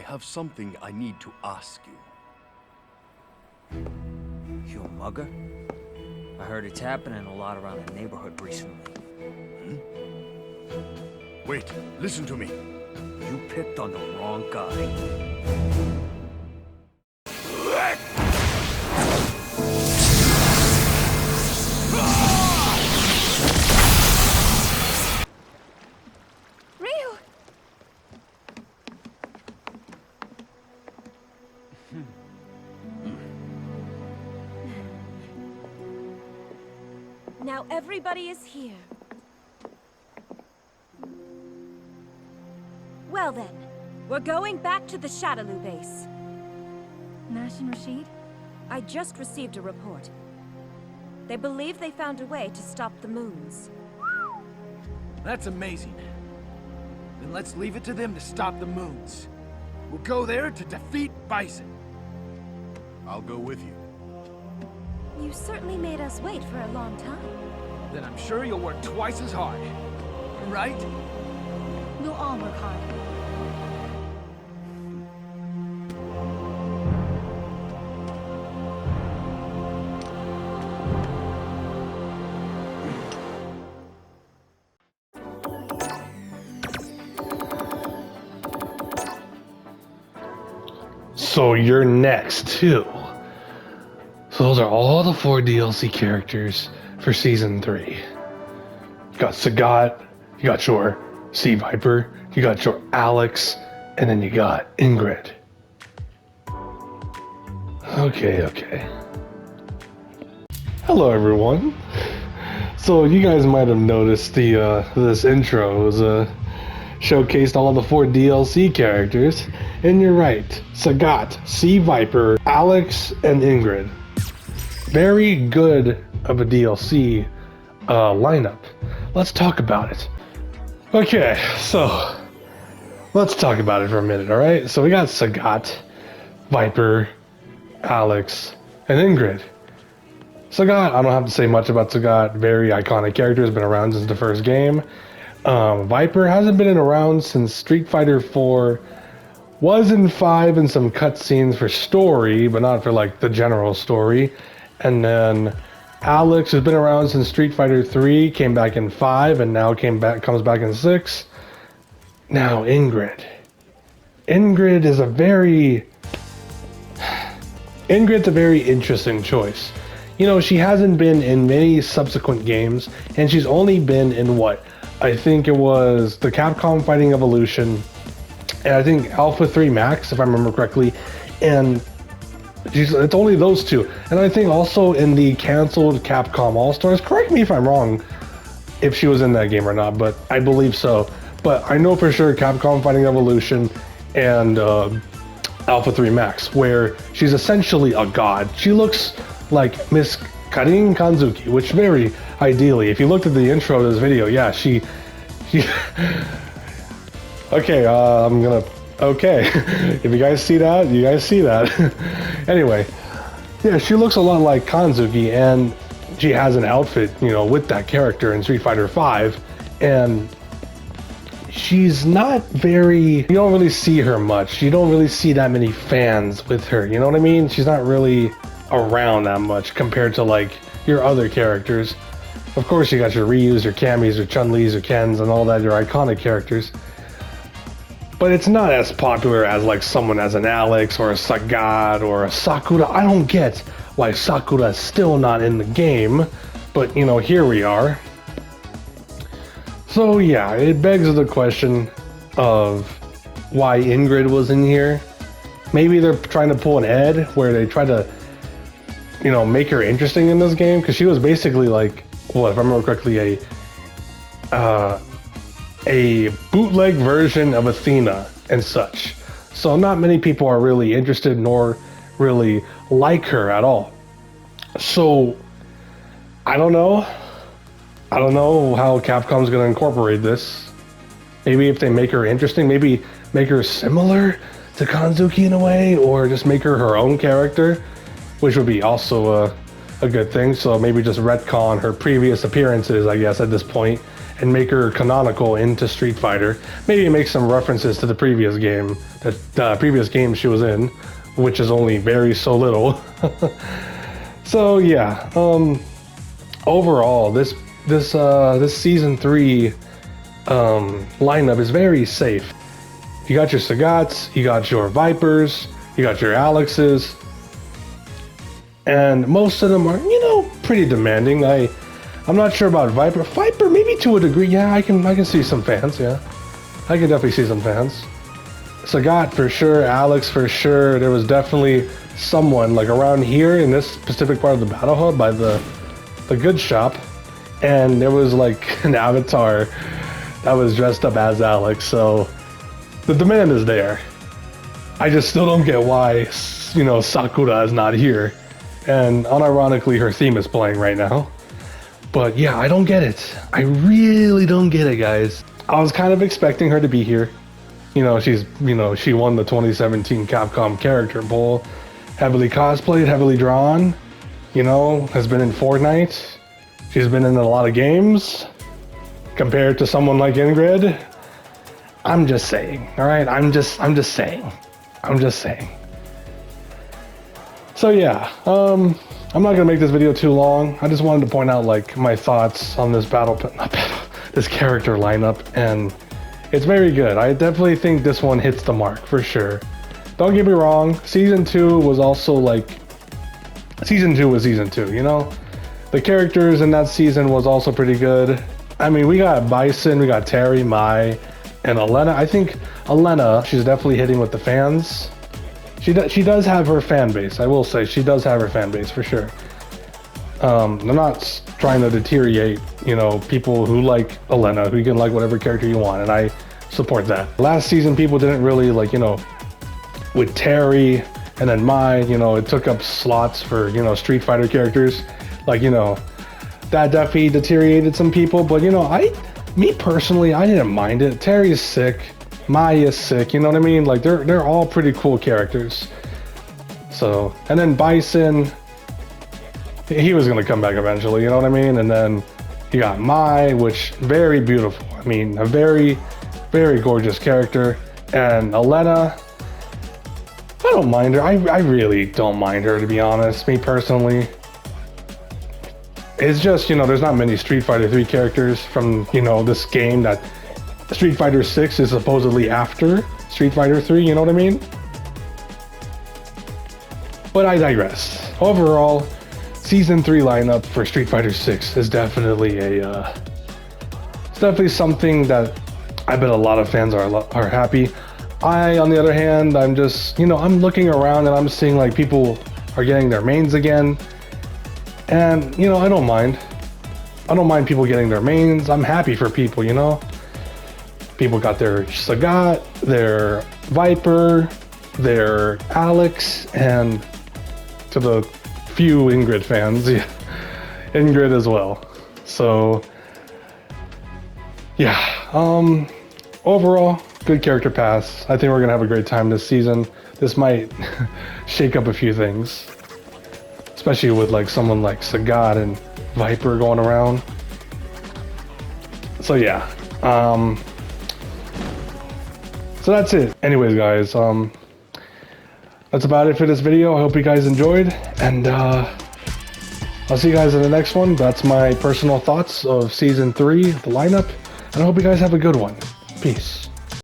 have something I need to ask you. You a mugger? I heard it's happening a lot around the neighborhood recently. Wait, listen to me. You picked on the wrong guy. Now everybody is here. Well then, we're going back to the Shadaloo base. Nash and Rashid? I just received a report. They believe they found a way to stop the moons. That's amazing. Then let's leave it to them to stop the moons. We'll go there to defeat Bison. I'll go with you. You certainly made us wait for a long time. Then I'm sure you'll work twice as hard. Right? We'll all work hard. So you're next too. So those are all the 4 DLC characters for Season 3. You got Sagat, you got your C.Viper, you got your Alex, and then you got Ingrid. Okay. Hello everyone. So you guys might have noticed this intro was showcased all the 4 DLC characters, and you're right. Sagat, C.Viper, Alex, and Ingrid. Very good of a DLC lineup. Let's talk about it. Okay, so let's talk about it for a minute, alright? So we got Sagat, Viper, Alex, and Ingrid. Sagat, I don't have to say much about Sagat. Very iconic character, has been around since the first game. Viper hasn't been around since Street Fighter 4. Was in 5 in some cutscenes for story, but not for like the general story. And then Alex has been around since Street Fighter 3, came back in 5, and now comes back in 6. Now Ingrid. Ingrid's a very interesting choice. You know, she hasn't been in many subsequent games, and she's only been in what? I think it was the Capcom Fighting Evolution, and I think Alpha 3 Max, if I remember correctly, and it's only those 2. And I think also in the canceled Capcom All-Stars, correct me if I'm wrong, if she was in that game or not, but I believe so. But I know for sure Capcom Fighting Evolution and Alpha 3 Max, where she's essentially a god. She looks like Miss Karin Kanzuki, which very ideally, if you looked at the intro to this video, yeah, she okay, okay, if you guys see that, you guys see that. Anyway, yeah, she looks a lot like Kanzuki, and she has an outfit, you know, with that character in Street Fighter 5, and she's not very, you don't really see her much. You don't really see that many fans with her, you know what I mean? She's not really around that much compared to like your other characters. Of course, you got your Ryus, your Camis, your Chun-Lis, your Kens, and all that, your iconic characters. But it's not as popular as like someone as an Alex or a Sagat or a Sakura. I don't get why Sakura is still not in the game, but you know, here we are. So yeah, it begs the question of why Ingrid was in here. Maybe they're trying to pull an Ed where they try to, you know, make her interesting in this game, because she was basically like, well, if I remember correctly, a bootleg version of Athena and such. So not many people are really interested nor really like her at all. So I don't know how Capcom's gonna incorporate this. Maybe if they make her interesting, maybe make her similar to Kanzuki in a way, or just make her own character, which would be also a good thing. So maybe just retcon her previous appearances, I guess, at this point, and make her canonical into Street Fighter. Maybe make some references to the previous game, the previous game she was in, which is only very so little. So yeah, overall, this season 3 lineup is very safe. You got your Sagats, you got your Vipers, you got your Alexes, and most of them are, you know, pretty demanding. I'm not sure about Viper. Viper, maybe to a degree. Yeah, I can see some fans. Yeah, I can definitely see some fans. Sagat for sure, Alex for sure. There was definitely someone like around here in this specific part of the battle hub by the good shop, and there was like an avatar that was dressed up as Alex. So the demand is there. I just still don't get why, you know, Sakura is not here, and unironically her theme is playing right now. But yeah, I don't get it. I really don't get it, guys. I was kind of expecting her to be here. You know, she won the 2017 Capcom character poll. Heavily cosplayed, heavily drawn. You know, has been in Fortnite. She's been in a lot of games. Compared to someone like Ingrid. I'm just saying, all right? I'm just saying. So yeah, I'm not gonna make this video too long. I just wanted to point out like my thoughts on this this character lineup, and it's very good. I definitely think this one hits the mark for sure. Don't get me wrong, season 2 was also like, season 2 was season 2, you know? The characters in that season was also pretty good. I mean, we got Bison, we got Terry, Mai, and Elena. I think Elena, she's definitely hitting with the fans. She does have her fan base, I will say. She does have her fan base for sure. I'm not trying to deteriorate, you know, people who like Elena, who can like whatever character you want, and I support that. Last season, people didn't really like, you know, with Terry and then Mai, you know, it took up slots for, you know, Street Fighter characters. Like, you know, that definitely deteriorated some people, but you know, me personally, I didn't mind it. Terry is sick, Mai is sick, you know what I mean? Like, they're all pretty cool characters. So, and then Bison, he was gonna come back eventually, you know what I mean? And then you got Mai, which very beautiful. I mean, a very, very gorgeous character. And Elena, I don't mind her. I really don't mind her, to be honest, me personally. It's just, you know, there's not many Street Fighter 3 characters from, you know, this game that Street Fighter 6 is supposedly after Street Fighter 3, you know what I mean? But I digress. Overall, Season 3 lineup for Street Fighter 6 is definitely it's definitely something that I bet a lot of fans are happy. I, on the other hand, I'm just, you know, I'm looking around and I'm seeing like people are getting their mains again. And, you know, I don't mind. I don't mind people getting their mains. I'm happy for people, you know? People got their Sagat, their Viper, their Alex, and to the few Ingrid fans, yeah, Ingrid as well. So, yeah, overall, good character pass. I think we're gonna have a great time this season. This might shake up a few things. Especially with like someone like Sagat and Viper going around. So yeah. So that's it. Anyways, guys, that's about it for this video. I hope you guys enjoyed, and I'll see you guys in the next one. That's my personal thoughts of Season 3, the lineup, and I hope you guys have a good one. Peace.